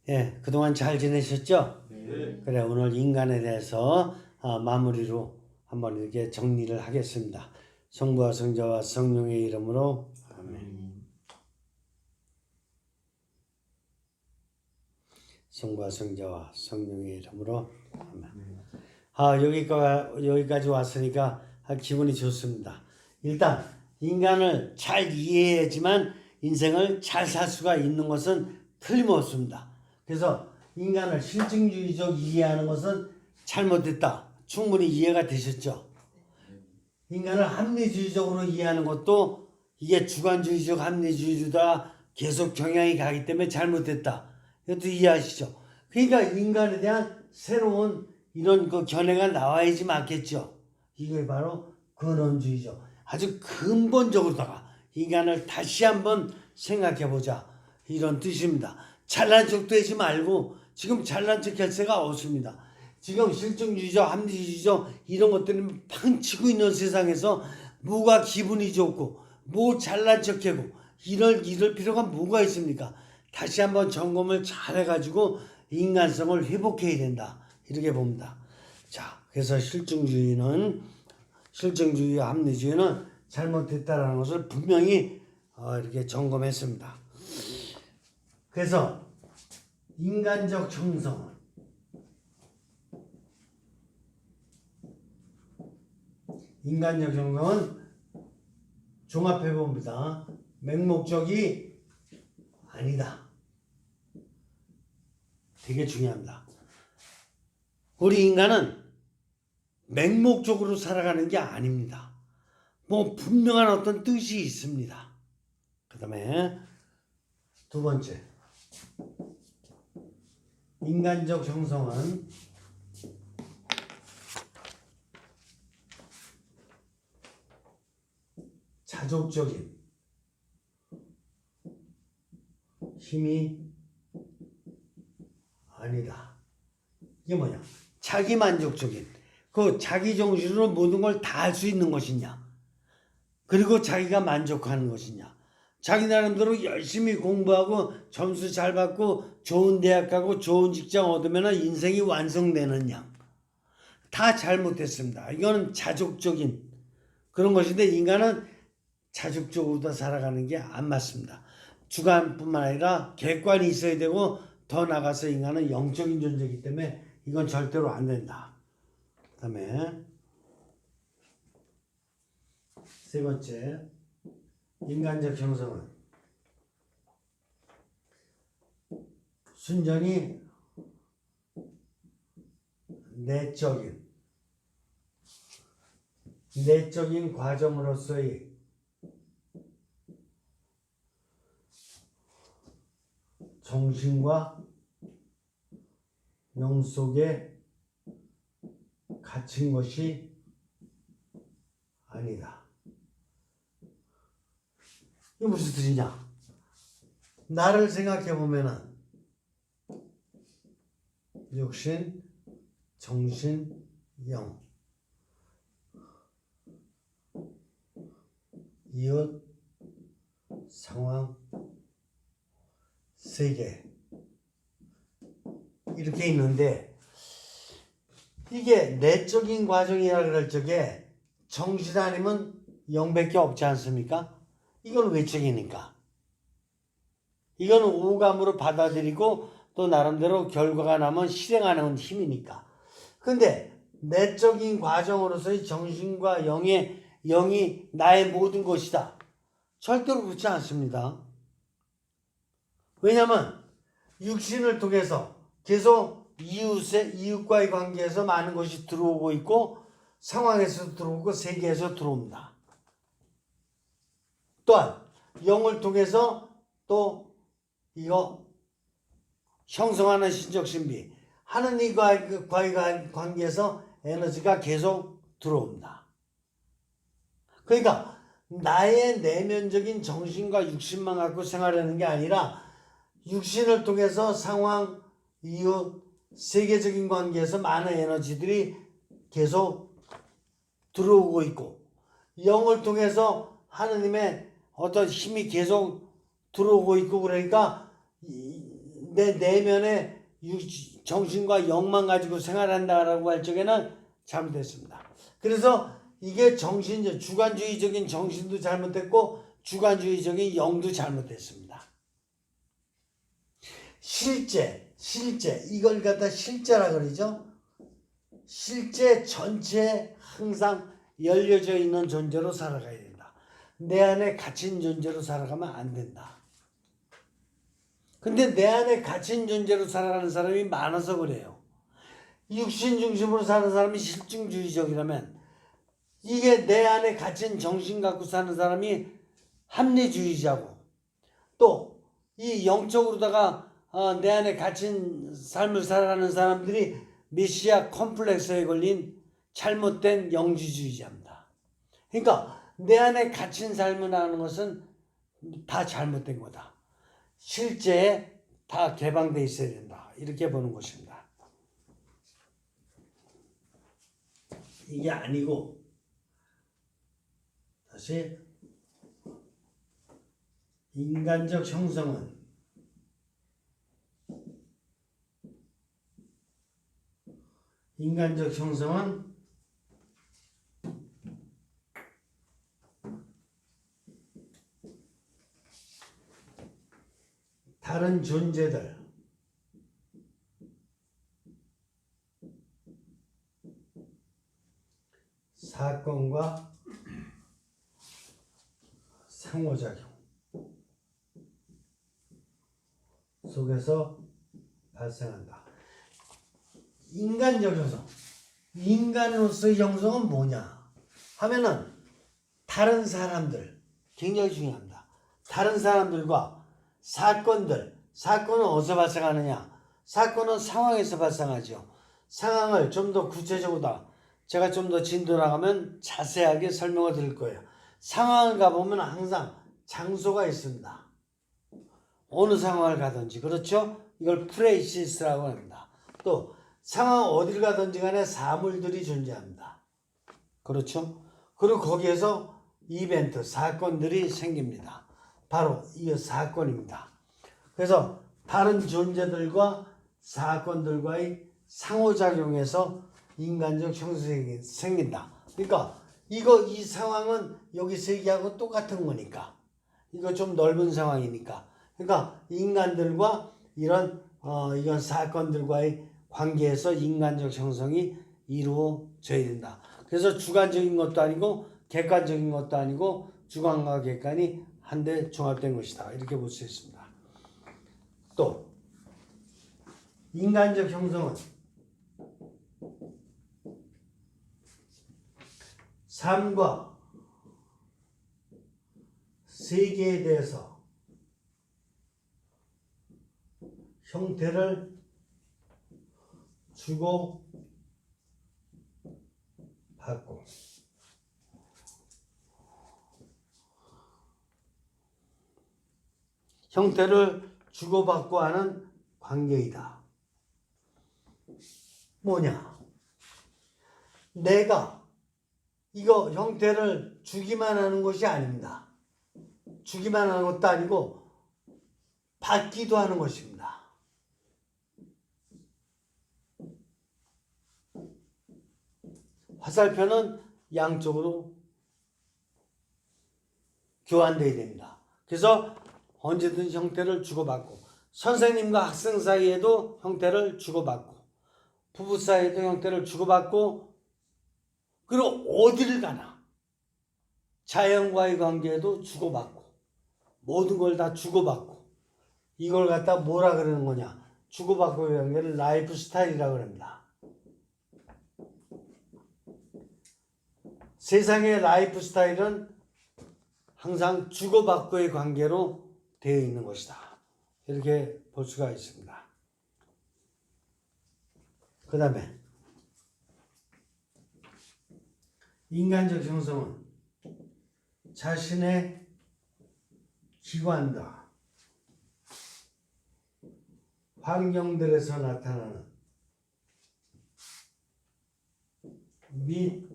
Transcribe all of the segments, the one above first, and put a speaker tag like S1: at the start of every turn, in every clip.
S1: 예, 그동안 잘 지내셨죠?
S2: 네.
S1: 그래, 오늘 인간에 대해서 마무리로 한번 이렇게 정리를 하겠습니다. 성부와 성자와 성령의 이름으로 아멘. 성부와 성자와 성령의 이름으로 아멘. 여기까지 왔으니까 기분이 좋습니다. 일단 인간을 잘 이해해야지만 인생을 잘 살 수가 있는 것은 틀림없습니다. 그래서 인간을 실증주의적 이해하는 것은 잘못됐다. 충분히 이해가 되셨죠? 인간을 합리주의적으로 이해하는 것도 이게 주관주의적 합리주의다 계속 경향이 가기 때문에 잘못됐다. 이것도 이해하시죠? 그러니까 인간에 대한 새로운 이런 그 견해가 나와야지 맞겠죠. 이게 바로 근원주의죠. 아주 근본적으로다가 인간을 다시 한번 생각해보자. 이런 뜻입니다. 잘난 척도 하지 말고 지금 잘난 척 할 새가 없습니다. 지금 실증주의적, 합리주의적 이런 것들이 팡치고 있는 세상에서 뭐가 기분이 좋고 뭐 잘난 척하고 이럴 필요가 뭐가 있습니까? 다시 한번 점검을 잘 해가지고 인간성을 회복해야 된다. 이렇게 봅니다. 자, 그래서 실증주의와 합리주의는 잘못됐다라는 것을 분명히 이렇게 점검했습니다. 그래서 인간적 형성은 종합해 봅니다. 맹목적이 아니다. 되게 중요합니다. 우리 인간은 맹목적으로 살아가는 게 아닙니다. 뭐 분명한 어떤 뜻이 있습니다. 그 다음에 두 번째, 인간적 형성은 자족적인 힘이 아니다. 이게 뭐냐? 자기만족적인, 그 자기 정신으로 모든 걸 다 할 수 있는 것이냐? 그리고 자기가 만족하는 것이냐? 자기 나름대로 열심히 공부하고 점수 잘 받고 좋은 대학 가고 좋은 직장 얻으면 인생이 완성되느냐? 다 잘못됐습니다. 이거는 자족적인 그런 것인데 인간은 자족적으로 살아가는 게 안 맞습니다. 주관뿐만 아니라 객관이 있어야 되고 더 나가서 인간은 영적인 존재이기 때문에 이건 절대로 안 된다. 그 다음에 세 번째, 인간적 형성은 순전히 내적인 과정으로서의 정신과 영 속에 갇힌 것이 아니다. 이게 무슨 뜻이냐? 나를 생각해 보면은 육신, 정신, 영, 이웃, 상황, 세계 이렇게 있는데 이게 내적인 과정이라 그럴 적에 정신 아니면 영밖에 없지 않습니까? 이건 외적이니까. 이건 오감으로 받아들이고 또 나름대로 결과가 나면 실행하는 힘이니까. 근데 내적인 과정으로서의 정신과 영이 나의 모든 것이다. 절대로 그렇지 않습니다. 왜냐하면 육신을 통해서 계속 이웃과의 관계에서 많은 것이 들어오고 있고 상황에서 들어오고 세계에서 들어옵니다. 또한 영을 통해서 또 이거 형성하는 신적 신비 하느님과의 관계에서 에너지가 계속 들어옵니다. 그러니까 나의 내면적인 정신과 육신만 갖고 생활하는 게 아니라 육신을 통해서 상황, 이웃, 세계적인 관계에서 많은 에너지들이 계속 들어오고 있고 영을 통해서 하느님의 어떤 힘이 계속 들어오고 있고 그러니까 내 내면의 정신과 영만 가지고 생활한다라고 할 적에는 잘못됐습니다. 그래서 이게 주관주의적인 정신도 잘못됐고 주관주의적인 영도 잘못됐습니다. 실제 이걸 갖다 실제라 그러죠. 실제 전체에 항상 열려져 있는 존재로 살아가야 된다. 내 안에 갇힌 존재로 살아가면 안 된다. 근데 내 안에 갇힌 존재로 살아가는 사람이 많아서 그래요. 육신 중심으로 사는 사람이 실증주의적이라면 이게 내 안에 갇힌 정신 갖고 사는 사람이 합리주의자고 또 이 영적으로다가 내 안에 갇힌 삶을 살아가는 사람들이 메시아 컴플렉스에 걸린 잘못된 영지주의자입니다. 그러니까 내 안에 갇힌 삶을 하는 것은 다 잘못된 거다. 실제에 다 개방되어 있어야 된다. 이렇게 보는 것입니다. 이게 아니고 다시 인간적 형성은 다른 존재들 사건과 상호작용 속에서 발생한다. 인간적 형성. 인간으로서의 형성은 뭐냐 하면은 다른 사람들 굉장히 중요합니다. 다른 사람들과 사건은 어디서 발생하느냐? 사건은 상황에서 발생하죠. 상황을 좀 더 구체적으로 제가 좀 더 진도 나가면 자세하게 설명을 드릴 거예요. 상황을 가보면 항상 장소가 있습니다. 어느 상황을 가든지 그렇죠? 이걸 프레이시스라고 합니다. 또 상황 어디를 가든지 간에 사물들이 존재합니다. 그렇죠? 그리고 거기에서 이벤트, 사건들이 생깁니다. 바로 이 사건입니다. 그래서 다른 존재들과 사건들과의 상호작용에서 인간적 형성이 생긴다. 그러니까 이 상황은 여기서 얘기하고 똑같은 거니까. 이거 좀 넓은 상황이니까. 그러니까 인간들과 이런 사건들과의 관계에서 인간적 형성이 이루어져야 된다. 그래서 주관적인 것도 아니고 객관적인 것도 아니고 주관과 객관이 한데 종합된 것이다. 이렇게 볼 수 있습니다. 또 인간적 형성은 삶과 세계에 대해서 형태를 주고 받고 형태를 주고받고 하는 관계이다. 뭐냐? 내가 이거 형태를 주기만 하는 것이 아닙니다. 주기만 하는 것도 아니고 받기도 하는 것입니다. 화살표는 양쪽으로 교환되어야 됩니다. 그래서 언제든 형태를 주고받고 선생님과 학생 사이에도 형태를 주고받고 부부 사이에도 형태를 주고받고 그리고 어디를 가나 자연과의 관계에도 주고받고 모든 걸 다 주고받고 이걸 갖다 뭐라 그러는 거냐 주고받고의 관계를 라이프 스타일이라고 합니다. 세상의 라이프 스타일은 항상 주고받고의 관계로 되어 있는 것이다. 이렇게 볼 수가 있습니다. 그 다음에 인간적 형성은 자신의 기관과 환경들에서 나타나는 및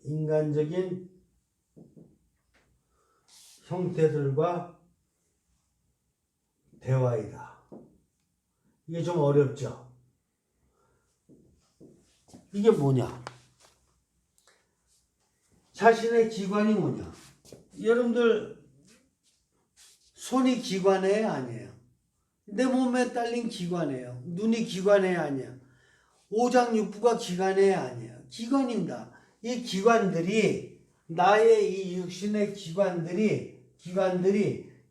S1: 인간적인 형태들과 대화이다. 이게 좀 어렵죠? 이게 뭐냐? 자신의 기관이 뭐냐? 여러분들 손이 기관이에요? 아니에요? 내 몸에 딸린 기관이에요. 눈이 기관이에요? 아니에요? 오장육부가 기관이에요? 아니에요? 기관입니다. 이 기관들이 나의 이 육신의 기관들이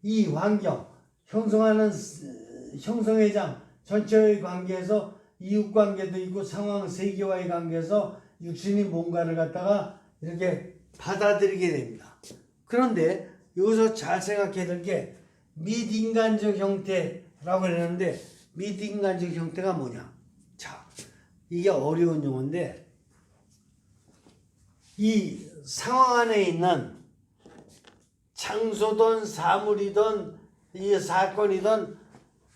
S1: 이 환경 형성의 장 전체의 관계에서 이웃관계도 있고 상황 세계와의 관계에서 육신이 뭔가를 갖다가 이렇게 받아들이게 됩니다. 그런데 여기서 잘 생각해야 될 게 미인간적 형태라고 그러는데 미인간적 형태가 뭐냐? 자, 이게 어려운 용어인데 이 상황 안에 있는 장소든 사물이든 이 사건이든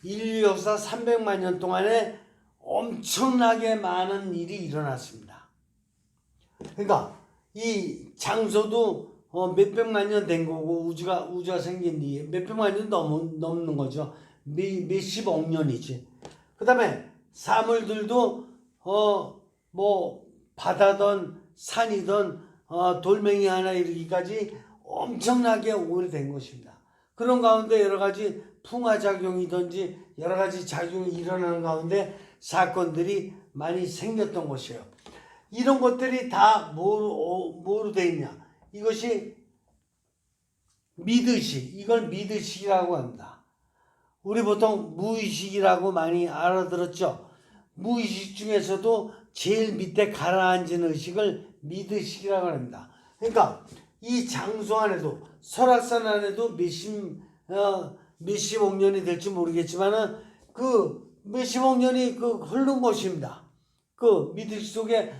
S1: 인류 역사 300만 년 동안에 엄청나게 많은 일이 일어났습니다. 그러니까 이 장소도 몇백만 년 된 거고 우주가 생긴 뒤에 몇백만 년 넘는 거죠. 몇십억 년이지. 그 다음에 사물들도 뭐 바다든 산이든 돌멩이 하나 이르기까지 엄청나게 오래된 것입니다. 그런 가운데 여러 가지 풍화작용이든지 여러 가지 작용이 일어나는 가운데 사건들이 많이 생겼던 것이에요. 이런 것들이 다 뭐로 되어 있냐? 이것이 미드식, 이걸 미드식이라고 합니다. 우리 보통 무의식이라고 많이 알아들었죠. 무의식 중에서도 제일 밑에 가라앉은 의식을 미드식이라고 합니다. 그러니까 이 장소 안에도 설악산 안에도 몇십억 년이 될지 모르겠지만은 그 몇십억 년이 흐른 것입니다. 그 미드식 속에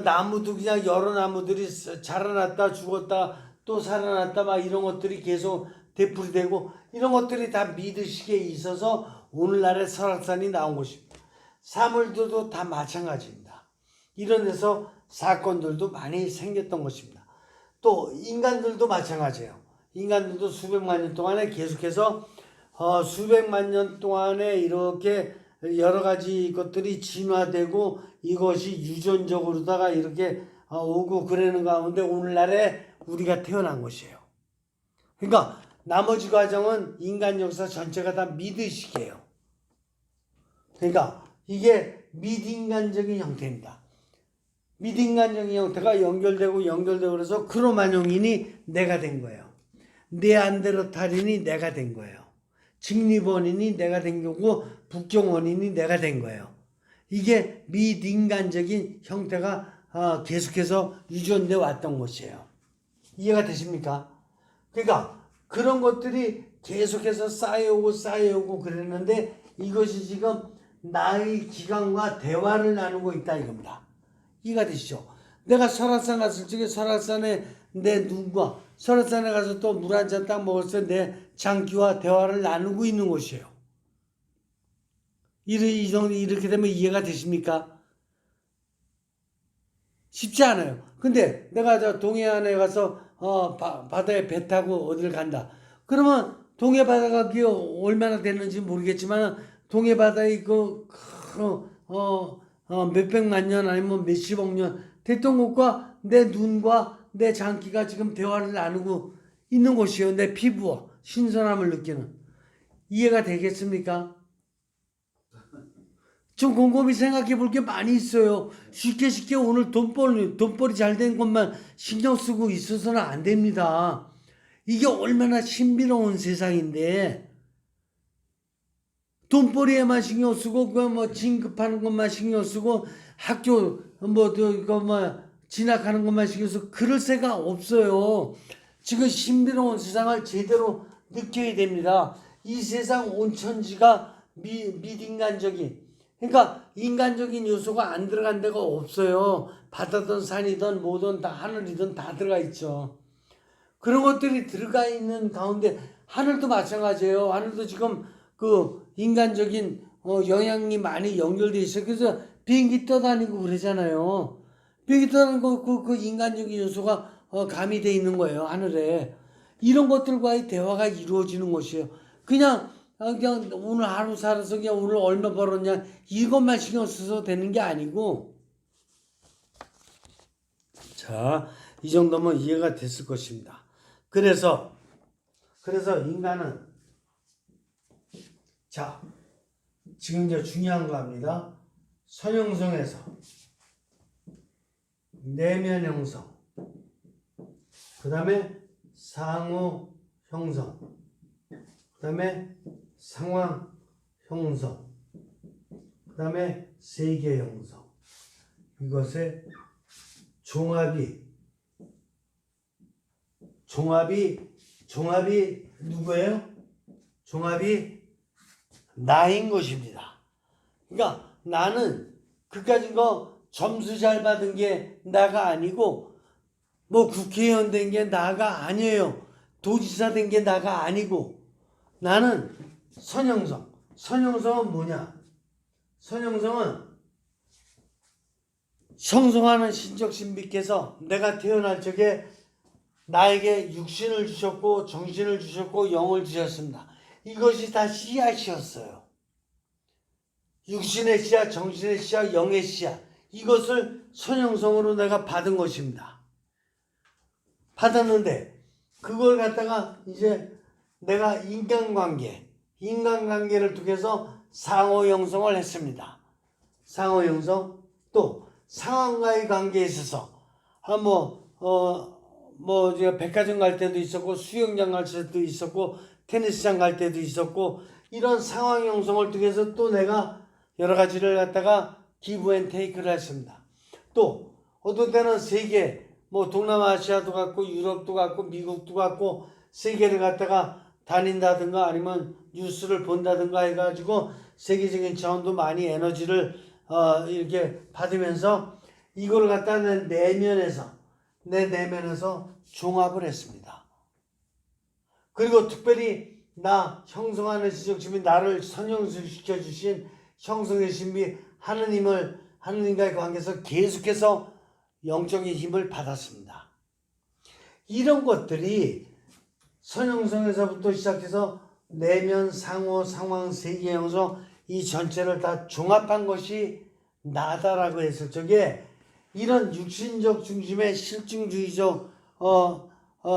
S1: 나무도 그냥 여러 나무들이 자라났다 죽었다 또 살아났다 막 이런 것들이 계속 되풀이되고 이런 것들이 다 미드식에 있어서 오늘날의 설악산이 나온 것입니다. 사물들도 다 마찬가지입니다. 이런 데서 사건들도 많이 생겼던 것입니다. 또 인간들도 마찬가지예요. 인간들도 수백만 년 동안에 계속해서 수백만 년 동안에 이렇게 여러 가지 것들이 진화되고 이것이 유전적으로다가 이렇게 오고 그러는 가운데 오늘날에 우리가 태어난 것이에요. 그러니까 나머지 과정은 인간 역사 전체가 다 미드식이에요. 그러니까 이게 미인간적인 형태입니다. 미인간적인 형태가 연결되고 그래서 크로마뇽인이 내가 된 거예요. 네안데르탈인이 내가 된 거예요. 직립원인이 내가 된 거고 북경원인이 내가 된 거예요. 이게 미인간적인 형태가 계속해서 유전돼 왔던 것이에요. 이해가 되십니까? 그러니까 그런 것들이 계속해서 쌓여오고 그랬는데 이것이 지금 나의 기관과 대화를 나누고 있다 이겁니다. 이해가 되시죠? 내가 설악산 갔을 적에 설악산에 내 눈과 설악산에 가서 또 물 한 잔 딱 먹었을 때 내 장기와 대화를 나누고 있는 것이에요. 이렇게 되면 이해가 되십니까? 쉽지 않아요. 근데 내가 저 동해안에 가서 바다에 배 타고 어디를 간다. 그러면 동해 바다가 그게 얼마나 됐는지 모르겠지만 동해 바다의 몇백만 년 아니면 몇십억 년 됐던 것과 내 눈과 내 장기가 지금 대화를 나누고 있는 것이에요. 내 피부와 신선함을 느끼는. 이해가 되겠습니까? 좀 곰곰이 생각해 볼 게 많이 있어요. 쉽게 오늘 돈벌이 잘 된 것만 신경 쓰고 있어서는 안 됩니다. 이게 얼마나 신비로운 세상인데 돈벌이에만 신경 쓰고 진급하는 것만 신경 쓰고 학교 진학하는 것만 신경 쓰고 그럴 새가 없어요. 지금 신비로운 세상을 제대로 느껴야 됩니다. 이 세상 온천지가 미인간적인 그러니까 인간적인 요소가 안 들어간 데가 없어요. 바다든 산이든 뭐든 다 하늘이든 다 들어가 있죠. 그런 것들이 들어가 있는 가운데 하늘도 마찬가지예요. 하늘도 지금 인간적인 영향이 많이 연결돼 있어요. 그래서 비행기 떠다니고 그러잖아요. 비행기 떠다니고 그 인간적인 요소가 가미돼 있는 거예요. 하늘에. 이런 것들과의 대화가 이루어지는 것이에요. 그냥 그냥 오늘 하루 살아서 그냥 오늘 얼마 벌었냐 이것만 신경 써서 되는 게 아니고 자, 이 정도면 이해가 됐을 것입니다. 그래서 인간은 자, 지금 이제 중요한 거 합니다. 선형성에서 내면 형성, 그 다음에 상호 형성, 그 다음에 상황 형성, 그 다음에 세계 형성. 이것의 종합이 누구예요? 종합이 나인 것입니다. 그러니까 나는 그까짓 거 점수 잘 받은 게 나가 아니고 뭐 국회의원 된 게 나가 아니에요. 도지사 된 게 나가 아니고 나는 선형성. 선형성은 뭐냐? 선형성은 형성하는 신적 신비께서 내가 태어날 적에 나에게 육신을 주셨고 정신을 주셨고 영을 주셨습니다. 이것이 다 씨앗이었어요. 육신의 씨앗, 정신의 씨앗, 영의 씨앗. 이것을 선형성으로 내가 받은 것입니다. 받았는데 그걸 갖다가 이제 내가 인간관계를 통해서 상호 형성을 했습니다. 상호 형성 또 상황과의 관계에 있어서 제가 백화점 갈 때도 있었고 수영장 갈 때도 있었고 테니스장 갈 때도 있었고 이런 상황 형성을 통해서 또 내가 여러 가지를 갖다가 기브 앤 테이크를 했습니다. 또 어떤 때는 세계 동남아시아도 갔고 유럽도 갔고 미국도 갔고 세계를 갖다가 다닌다든가 아니면 뉴스를 본다든가 해가지고 세계적인 차원도 많이 에너지를 이렇게 받으면서 이걸 갖다 내 내면에서 종합을 했습니다. 그리고 특별히 나 형성하는 지적심이 나를 선형시켜 주신 형성의 신비 하느님과의 관계에서 계속해서 영적인 힘을 받았습니다. 이런 것들이 선형성에서부터 시작해서 내면, 상호, 상황, 세계 형성 이 전체를 다 종합한 것이 나다라고 했을 적에 이런 육신적 중심의 실증주의적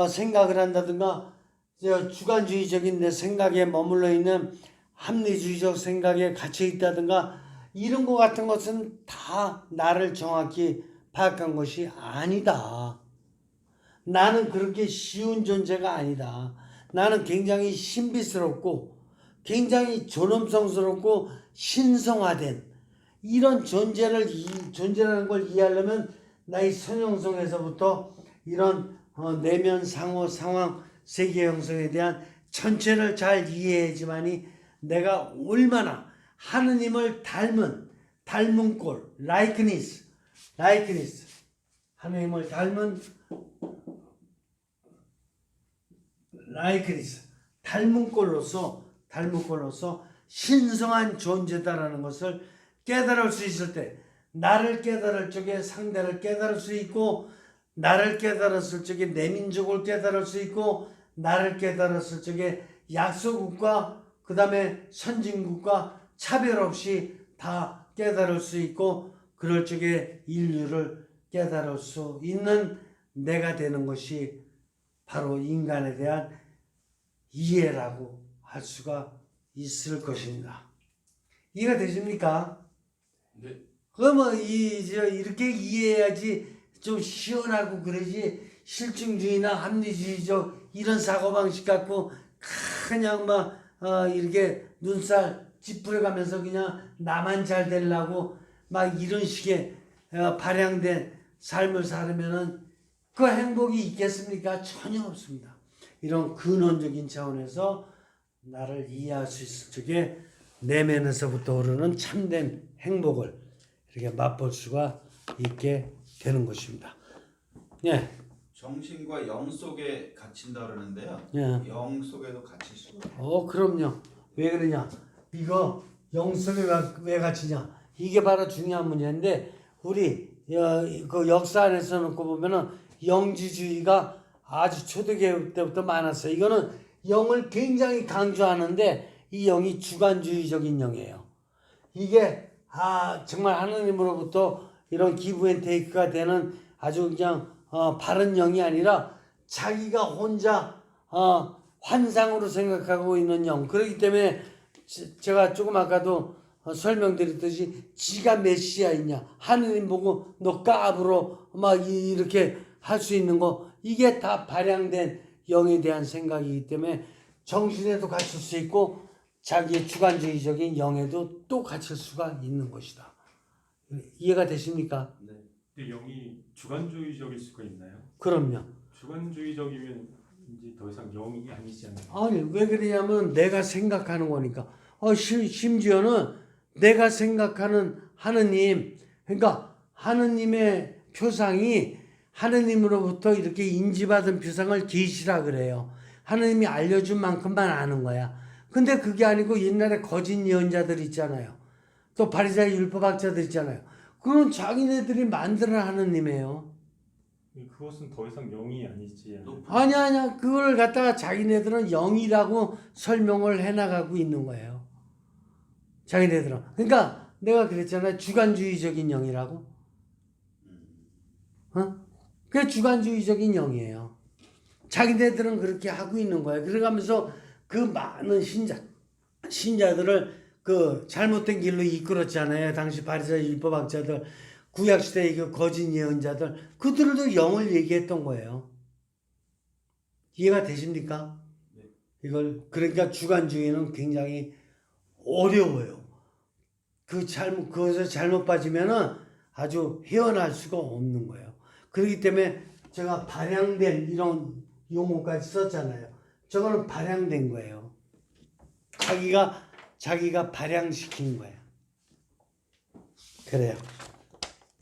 S1: 생각을 한다든가 주관주의적인 내 생각에 머물러 있는 합리주의적 생각에 갇혀 있다든가 이런 것 같은 것은 다 나를 정확히 파악한 것이 아니다. 나는 그렇게 쉬운 존재가 아니다. 나는 굉장히 신비스럽고 굉장히 존엄성스럽고 신성화된 이런 존재라는 걸 이해하려면 나의 선형성에서부터 이런 내면, 상호, 상황, 세계 형성에 대한 전체를 잘 이해해야지만이 내가 얼마나 하느님을 닮은 꼴, likeness, 하느님을 닮은 likeness, 닮은 꼴로서 신성한 존재다라는 것을 깨달을 수 있을 때 나를 깨달을 적에 상대를 깨달을 수 있고 나를 깨달았을 적에 내 민족을 깨달을 수 있고 나를 깨달았을 적에 약소국과 그 다음에 선진국과 차별 없이 다 깨달을 수 있고 그럴 적에 인류를 깨달을 수 있는 내가 되는 것이 바로 인간에 대한 이해라고 할 수가 있을 것입니다. 이해가 되십니까?
S2: 네.
S1: 그러면 이렇게 이해해야지 좀 시원하고 그러지 실증주의나 합리주의적 이런 사고방식 갖고 그냥 이렇게 눈살 찌푸려가면서 그냥 나만 잘 되려고 막 이런 식의 발양된 삶을 살으면은 그 행복이 있겠습니까? 전혀 없습니다. 이런 근원적인 차원에서 나를 이해할 수 있을 적에 내면에서부터 오르는 참된 행복을 이렇게 맛볼 수가 있게 되는 것입니다. 예.
S2: 정신과 영 속에 갇힌다 그러는데요.
S1: 예.
S2: 영 속에도 갇힐 수가.
S1: 그럼요. 왜 그러냐? 이거 영 속에 왜 갇히냐? 이게 바로 중요한 문제인데 우리 그 역사 안에서 놓고 보면은 영지주의가 아주 초대교회 때부터 많았어요. 이거는 영을 굉장히 강조하는데 이 영이 주관주의적인 영이에요. 이게 정말 하느님으로부터 이런 기브앤테이크가 되는 아주 그냥 바른 영이 아니라 자기가 혼자 환상으로 생각하고 있는 영. 그렇기 때문에 제가 조금 아까도 설명드렸듯이 지가 메시아이냐, 하느님 보고 너 까불어 막 이렇게 할 수 있는 거, 이게 다 발양된 영에 대한 생각이기 때문에 정신에도 갇힐 수 있고 자기의 주관주의적인 영에도 또 갇힐 수가 있는 것이다. 이해가 되십니까?
S2: 네.
S3: 근데 영이 주관주의적일 수가 있나요?
S1: 그럼요.
S3: 주관주의적이면 이제 더 이상 영이 아니지 않나요?
S1: 아니 왜 그러냐면 내가 생각하는 거니까. 심지어는 내가 생각하는 하느님, 그러니까 하느님의 표상이 하느님으로부터 이렇게 인지받은 표상을 계시라 그래요. 하느님이 알려준 만큼만 아는 거야. 근데 그게 아니고 옛날에 거짓 예언자들 있잖아요. 또 바리새인 율법학자들 있잖아요. 그건 자기네들이 만드는 하느님이에요.
S3: 그것은 더 이상 영이 아니지 않나요?
S1: 아니야. 그걸 갖다가 자기네들은 영이라고 설명을 해나가고 있는 거예요. 자기네들은. 그러니까 내가 그랬잖아요. 주관주의적인 영이라고. 그게 주관주의적인 영이에요. 자기네들은 그렇게 하고 있는 거예요. 그래가면서 그 많은 신자들을 그 잘못된 길로 이끌었잖아요. 당시 바리새인 율법학자들, 구약시대의 그 거짓 예언자들, 그들도 영을 얘기했던 거예요. 이해가 되십니까?
S2: 네.
S1: 그러니까 주관주의는 굉장히 어려워요. 그것을 잘못 빠지면은 아주 헤어날 수가 없는 거예요. 그렇기 때문에 제가 발양된 이런 용어까지 썼잖아요. 저거는 발양된 거예요. 자기가 발양시킨 거예요. 그래요.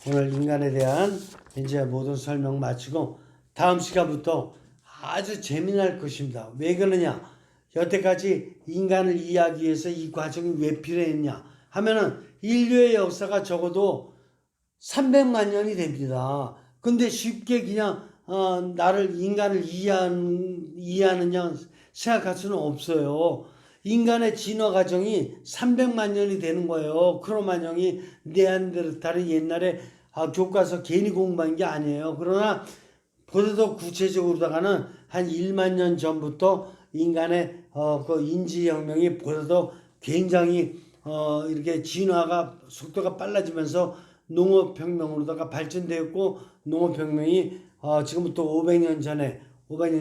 S1: 오늘 인간에 대한 이제 모든 설명 마치고 다음 시간부터 아주 재미날 것입니다. 왜 그러냐? 여태까지 인간을 이해하기 위해서 이 과정이 왜 필요했냐 하면은 인류의 역사가 적어도 300만 년이 됩니다. 근데 쉽게 그냥 인간을 이해하느냐 생각할 수는 없어요. 인간의 진화 과정이 300만 년이 되는 거예요. 크로마뇽이 네안데르탈이 옛날에 교과서 괜히 공부한 게 아니에요. 그러나 보다 더 구체적으로다가는 한 1만 년 전부터 인간의 그 인지혁명이 보다 더 굉장히 이렇게 진화가 속도가 빨라지면서 농업혁명으로다가 발전되었고, 농업혁명이 지금부터 500년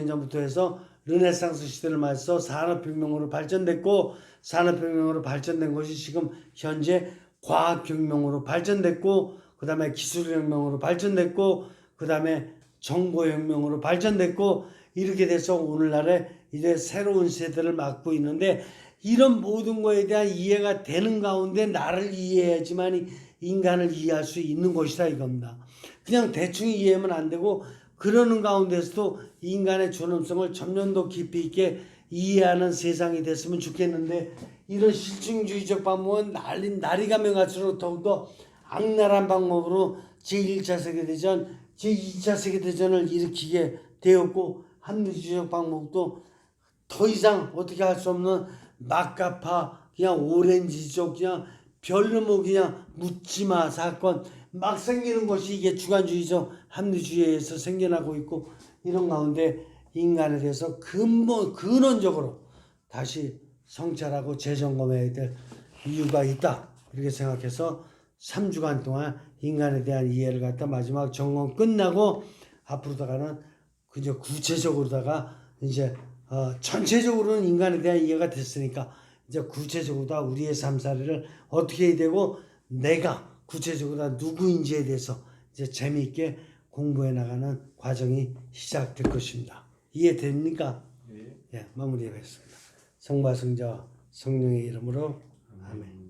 S1: 전부터 해서 르네상스 시대를 맞서 산업혁명으로 발전됐고, 산업혁명으로 발전된 것이 지금 현재 과학혁명으로 발전됐고, 그 다음에 기술혁명으로 발전됐고, 그 다음에 정보혁명으로 발전됐고, 이렇게 돼서 오늘날에 이제 새로운 세대를 맞고 있는데, 이런 모든 거에 대한 이해가 되는 가운데 나를 이해해야지만 인간을 이해할 수 있는 것이다 이겁니다. 그냥 대충 이해하면 안 되고, 그러는 가운데서도 인간의 존엄성을 점점 더 깊이 있게 이해하는 세상이 됐으면 좋겠는데, 이런 실증주의적 방법은 날이 가면 갈수록 더욱더 악랄한 방법으로 제1차 세계대전, 제2차 세계대전을 일으키게 되었고, 합리주의적 방법도 더 이상 어떻게 할 수 없는 막가파, 그냥 오렌지족, 그냥 별로 그냥 묻지마 사건 막 생기는 것이 이게 주관주의적 합리주의에서 생겨나고 있고, 이런 가운데 인간에 대해서 근원적으로 다시 성찰하고 재점검해야 될 이유가 있다, 이렇게 생각해서 3주간 동안 인간에 대한 이해를 갖다 마지막 점검 끝나고 앞으로다가는 그저 구체적으로다가 이제 전체적으로는 인간에 대한 이해가 됐으니까 이제 구체적으로 다 우리의 삶살이를 어떻게 해야 되고 내가 구체적으로 다 누구인지에 대해서 이제 재미있게 공부해 나가는 과정이 시작될 것입니다. 이해됩니까?
S3: 네.
S1: 예, 마무리하겠습니다. 성부와 성자와 성령의 이름으로 아멘.